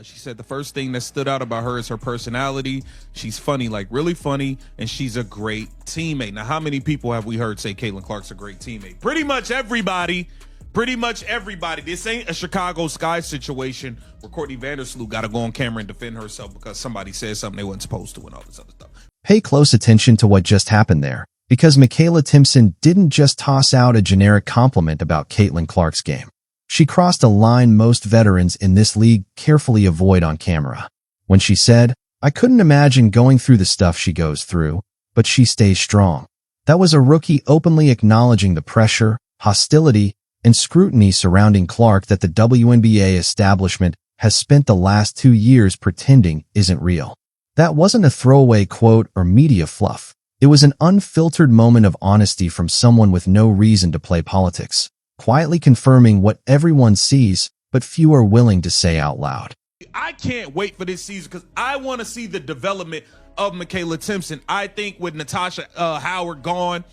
She said the first thing that stood out about her is her personality. She's funny, like really funny, and she's a great teammate. Now, how many people have we heard say Caitlin Clark's a great teammate? Pretty much everybody. Pretty much everybody. This ain't a Chicago Sky situation where Courtney Vandersloot got to go on camera and defend herself because somebody said something they wasn't supposed to and all this other stuff. Pay close attention to what just happened there, because Mikayla Timpson didn't just toss out a generic compliment about Caitlin Clark's game. She crossed a line most veterans in this league carefully avoid on camera. When she said, "I couldn't imagine going through the stuff she goes through, but she stays strong." That was a rookie openly acknowledging the pressure, hostility, and scrutiny surrounding Clark that the WNBA establishment has spent the last 2 years pretending isn't real. That wasn't a throwaway quote or media fluff. It was an unfiltered moment of honesty from someone with no reason to play politics, quietly confirming what everyone sees, but few are willing to say out loud. I can't wait for this season because I want to see the development of Mikayla Timpson. I think with Natasha Howard gone,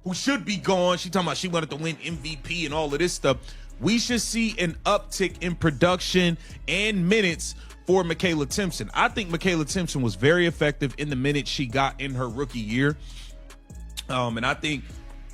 who should be gone, she talking about she wanted to win MVP and all of this stuff, we should see an uptick in production and minutes for Mikayla Timpson. I think Mikayla Timpson was very effective in the minutes she got in her rookie year. And I think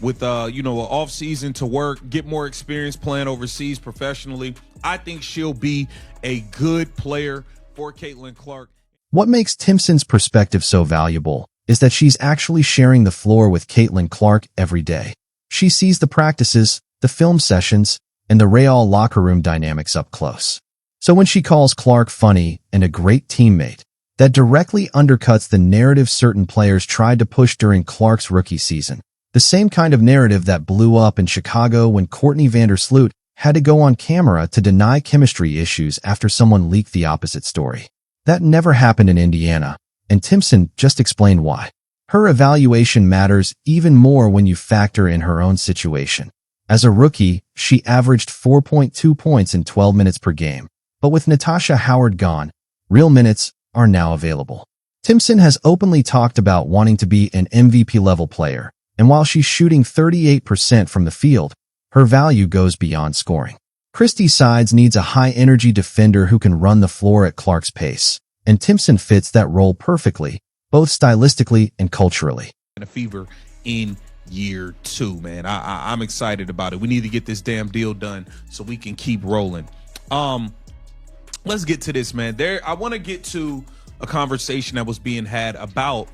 with an off season to work, get more experience playing overseas professionally, I think she'll be a good player for Caitlin Clark. What makes Timpson's perspective so valuable is that she's actually sharing the floor with Caitlin Clark every day. She sees the practices, the film sessions, and the Real locker room dynamics up close. So when she calls Clark funny and a great teammate, that directly undercuts the narrative certain players tried to push during Clark's rookie season. The same kind of narrative that blew up in Chicago when Courtney Vandersloot had to go on camera to deny chemistry issues after someone leaked the opposite story. That never happened in Indiana, and Timpson just explained why. Her evaluation matters even more when you factor in her own situation. As a rookie, she averaged 4.2 points in 12 minutes per game. But with Natasha Howard gone, real minutes are now available. Timpson has openly talked about wanting to be an MVP-level player, and while she's shooting 38% from the field, her value goes beyond scoring. Christie Sides needs a high-energy defender who can run the floor at Clark's pace, and Timpson fits that role perfectly, both stylistically and culturally. And a fever in year 2, man. I'm excited about it. We need to get this damn deal done so we can keep rolling. Let's get to this, man. I want to get to a conversation that was being had about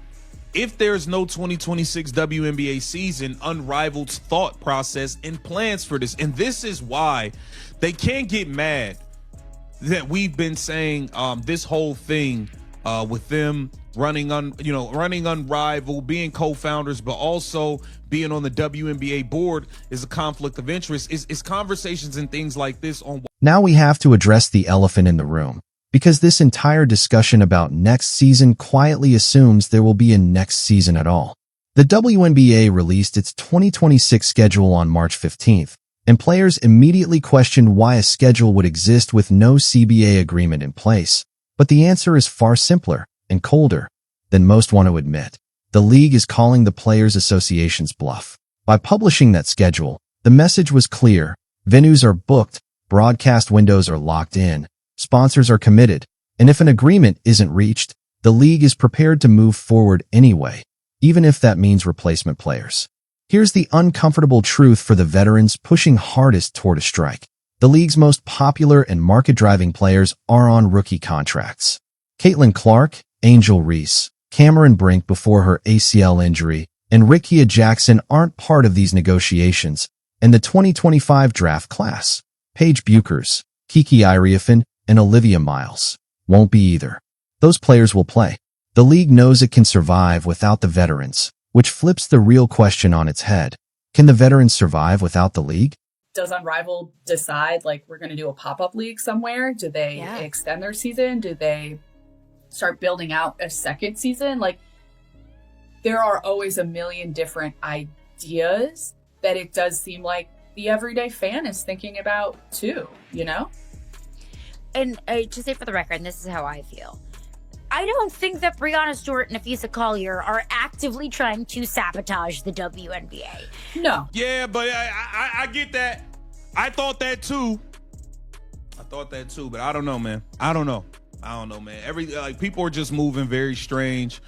if there's no 2026 WNBA season, Unrivaled's thought process and plans for this. And this is why they can't get mad that we've been saying this whole thing with them running Unrivaled, being co-founders, but also being on the WNBA board is a conflict of interest. Is conversations and things like this on. Now we have to address the elephant in the room, because this entire discussion about next season quietly assumes there will be a next season at all. The WNBA released its 2026 schedule on March 15th, and players immediately questioned why a schedule would exist with no CBA agreement in place. But the answer is far simpler and colder than most want to admit. The league is calling the Players Association's bluff. By publishing that schedule, the message was clear. Venues are booked, broadcast windows are locked in, sponsors are committed, and if an agreement isn't reached, the league is prepared to move forward anyway, even if that means replacement players. Here's the uncomfortable truth for the veterans pushing hardest toward a strike. The league's most popular and market-driving players are on rookie contracts. Caitlin Clark, Angel Reese, Cameron Brink before her ACL injury, and Rickea Jackson aren't part of these negotiations, and the 2025 draft class, Paige Buchers, Kiki Iriefan, and Olivia Miles, won't be either. Those players will play. The league knows it can survive without the veterans, which flips the real question on its head. Can the veterans survive without the league? Does Unrivaled decide, like, we're going to do a pop-up league somewhere? Do they extend their season? Do they start building out a second season? Like, there are always a million different ideas that it does seem like the everyday fan is thinking about too, you know? And to say for the record, and this is how I feel, I don't think that Breonna Stewart and Afisa Collier are actively trying to sabotage the WNBA. No. Yeah, but I get that. I thought that too, but I don't know, man. I don't know. man. People are just moving very strange.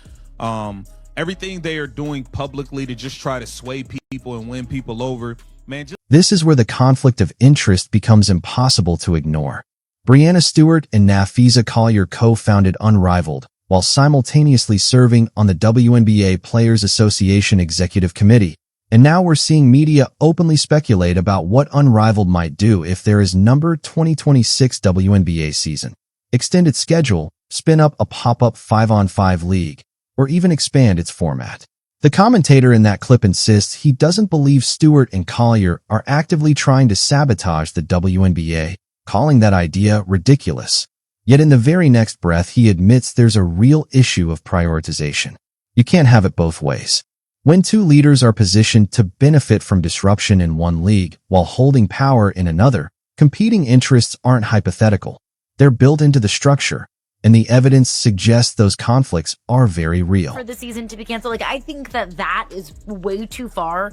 Everything they are doing publicly to just try to sway people and win people over, man. This is where the conflict of interest becomes impossible to ignore. Breanna Stewart and Nafisa Collier co-founded Unrivaled, while simultaneously serving on the WNBA Players Association Executive Committee. And now we're seeing media openly speculate about what Unrivaled might do if there is number 2026 WNBA season. Extend its schedule, spin up a pop-up 5-on-5 league, or even expand its format. The commentator in that clip insists he doesn't believe Stewart and Collier are actively trying to sabotage the WNBA, calling that idea ridiculous. Yet in the very next breath, he admits there's a real issue of prioritization. You can't have it both ways. When two leaders are positioned to benefit from disruption in one league while holding power in another, competing interests aren't hypothetical. They're built into the structure, and the evidence suggests those conflicts are very real. For the season to be canceled, I think that is way too far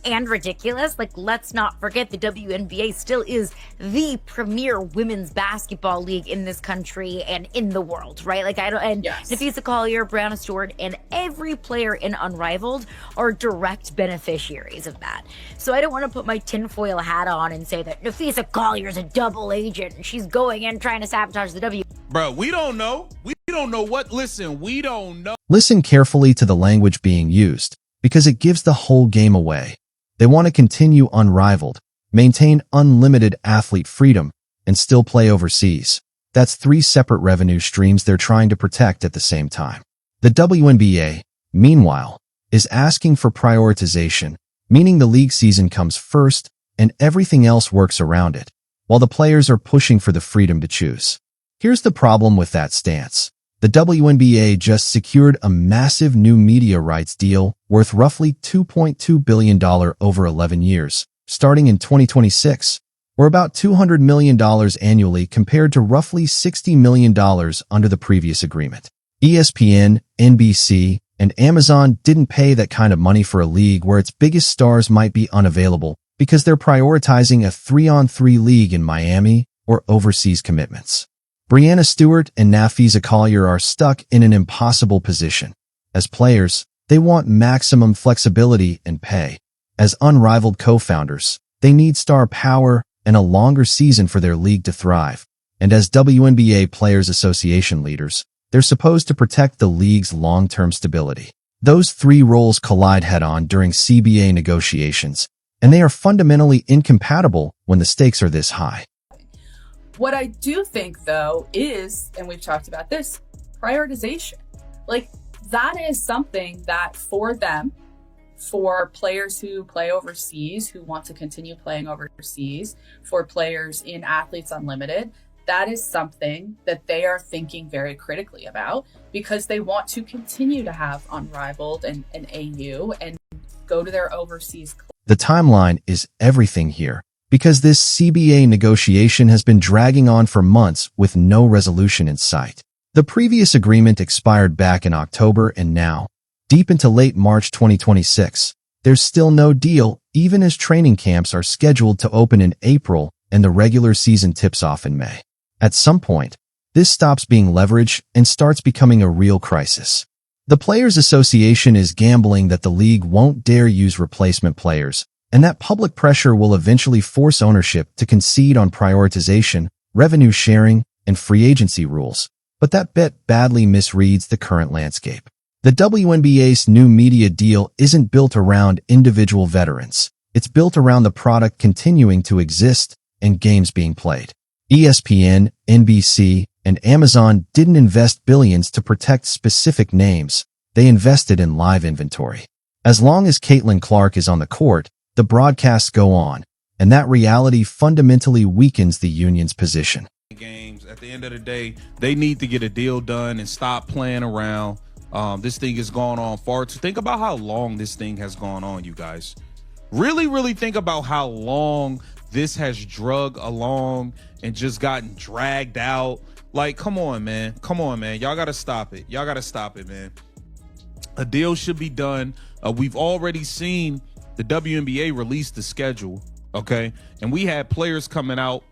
and ridiculous. Let's not forget the WNBA still is the premier women's basketball league in this country and in the world, right? Yes. Nafisa Collier, Breanna Stewart, and every player in Unrivaled are direct beneficiaries of that. So I don't want to put my tinfoil hat on and say that Nafisa Collier is a double agent and she's going in trying to sabotage the W. Bro, we don't know. We don't know what. Listen, we don't know. Listen carefully to the language being used, because it gives the whole game away. They want to continue Unrivaled, maintain unlimited athlete freedom, and still play overseas. That's three separate revenue streams they're trying to protect at the same time. The WNBA, meanwhile, is asking for prioritization, meaning the league season comes first and everything else works around it, while the players are pushing for the freedom to choose. Here's the problem with that stance. The WNBA just secured a massive new media rights deal worth roughly $2.2 billion over 11 years, starting in 2026, or about $200 million annually compared to roughly $60 million under the previous agreement. ESPN, NBC, and Amazon didn't pay that kind of money for a league where its biggest stars might be unavailable because they're prioritizing a 3-on-3 league in Miami or overseas commitments. Breanna Stewart and Nafisa Collier are stuck in an impossible position. As players, they want maximum flexibility and pay. As Unrivaled co-founders, they need star power and a longer season for their league to thrive. And as WNBA Players Association leaders, they're supposed to protect the league's long-term stability. Those three roles collide head-on during CBA negotiations, and they are fundamentally incompatible when the stakes are this high. What I do think, though, is, and we've talked about this, prioritization. That is something that for them, for players who play overseas, who want to continue playing overseas, for players in Athletes Unlimited, that is something that they are thinking very critically about because they want to continue to have Unrivaled and AU and go to their overseas clubs. The timeline is everything here, because this CBA negotiation has been dragging on for months with no resolution in sight. The previous agreement expired back in October, and now, deep into late March 2026, there's still no deal, even as training camps are scheduled to open in April and the regular season tips off in May. At some point, this stops being leverage and starts becoming a real crisis. The Players Association is gambling that the league won't dare use replacement players, and that public pressure will eventually force ownership to concede on prioritization, revenue sharing, and free agency rules. But that bet badly misreads the current landscape. The WNBA's new media deal isn't built around individual veterans. It's built around the product continuing to exist and games being played. ESPN, NBC, and Amazon didn't invest billions to protect specific names. They invested in live inventory. As long as Caitlin Clark is on the court, the broadcasts go on, and that reality fundamentally weakens the union's position. Games, at the end of the day, they need to get a deal done and stop playing around. This thing has gone on far too. Think about how long this thing has gone on, you guys. Really think about how long this has drug along and just gotten dragged out. Come on, man. Y'all got to stop it. Man. A deal should be done. We've already seen the WNBA released the schedule, okay? And we had players coming out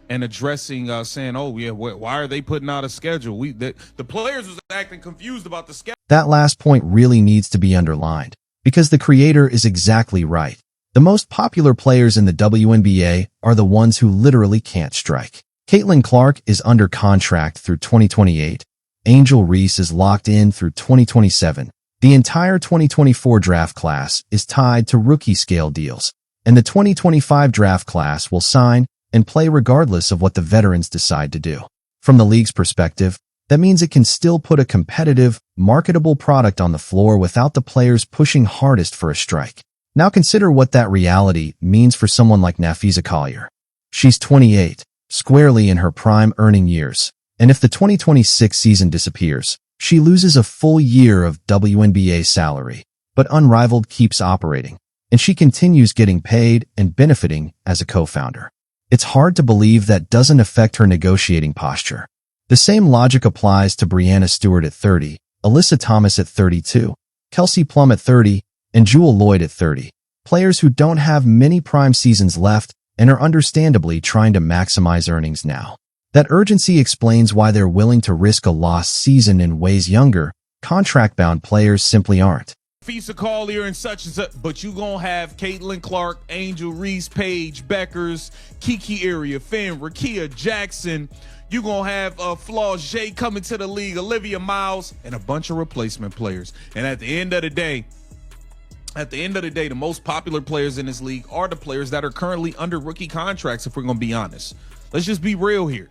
and addressing saying, oh yeah, why are they putting out a schedule? The players was acting confused about the schedule. That last point really needs to be underlined, because the creator is exactly right. The most popular players in the WNBA are the ones who literally can't strike. Caitlin Clark is under contract through 2028. Angel Reese is locked in through 2027. The entire 2024 draft class is tied to rookie scale deals, and the 2025 draft class will sign and play regardless of what the veterans decide to do. From the league's perspective, that means it can still put a competitive, marketable product on the floor without the players pushing hardest for a strike. Now consider what that reality means for someone like Nafisa Collier. She's 28, squarely in her prime earning years, and if the 2026 season disappears, she loses a full year of WNBA salary. But Unrivaled keeps operating, and she continues getting paid and benefiting as a co-founder. It's hard to believe that doesn't affect her negotiating posture. The same logic applies to Breanna Stewart at 30, Alyssa Thomas at 32, Kelsey Plum at 30, and Jewel Lloyd at 30. Players who don't have many prime seasons left and are understandably trying to maximize earnings now. That urgency explains why they're willing to risk a lost season in ways younger, contract-bound players simply aren't. Nafisa Collier and such, but you gonna have Caitlin Clark, Angel Reese, Paige Beckers, Kiki Area, Finn, Rakia Jackson. You gonna have Flau'jae coming to the league, Olivia Miles, and a bunch of replacement players. And at the end of the day, the most popular players in this league are the players that are currently under rookie contracts, if we're gonna be honest. Let's just be real here.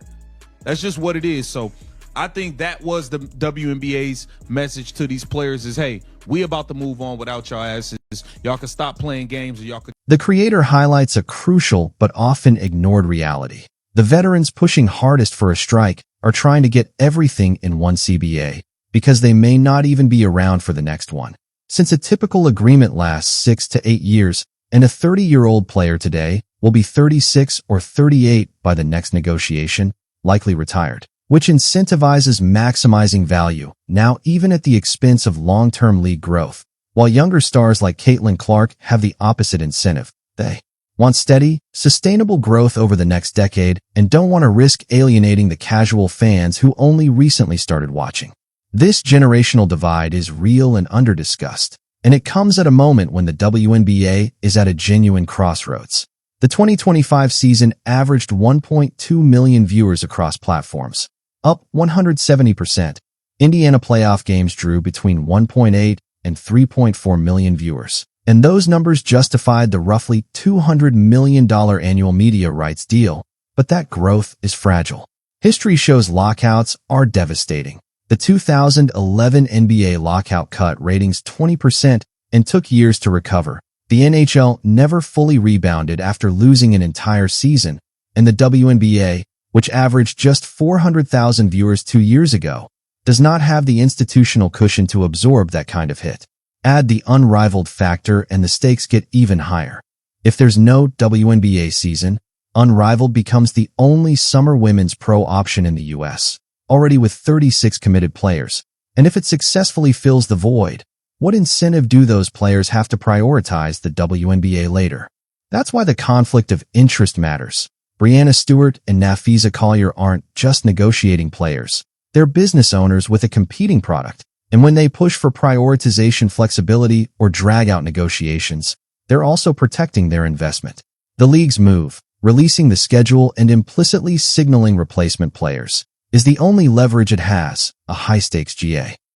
That's just what it is. So I think that was the WNBA's message to these players is, hey, we about to move on without y'all asses. Y'all can stop playing games, or y'all could. The creator highlights a crucial but often ignored reality. The veterans pushing hardest for a strike are trying to get everything in one CBA because they may not even be around for the next one. Since a typical agreement lasts 6 to 8 years, and a 30-year-old player today will be 36 or 38 by the next negotiation, likely retired, which incentivizes maximizing value, now even at the expense of long-term league growth. While younger stars like Caitlin Clark have the opposite incentive. They want steady, sustainable growth over the next decade and don't want to risk alienating the casual fans who only recently started watching. This generational divide is real and under-discussed, and it comes at a moment when the WNBA is at a genuine crossroads. The 2025 season averaged 1.2 million viewers across platforms, up 170%. Indiana playoff games drew between 1.8 and 3.4 million viewers, and those numbers justified the roughly $200 million annual media rights deal, but that growth is fragile. History shows lockouts are devastating. The 2011 NBA lockout cut ratings 20% and took years to recover. The NHL never fully rebounded after losing an entire season, and the WNBA, which averaged just 400,000 viewers 2 years ago, does not have the institutional cushion to absorb that kind of hit. Add the unrivaled factor and the stakes get even higher. If there's no WNBA season, Unrivaled becomes the only summer women's pro option in the U.S., already with 36 committed players. And if it successfully fills the void, what incentive do those players have to prioritize the WNBA later? That's why the conflict of interest matters. Breanna Stewart and Nafisa Collier aren't just negotiating players. They're business owners with a competing product. And when they push for prioritization flexibility or drag out negotiations, they're also protecting their investment. The league's move, releasing the schedule and implicitly signaling replacement players, is the only leverage it has, a high-stakes GA.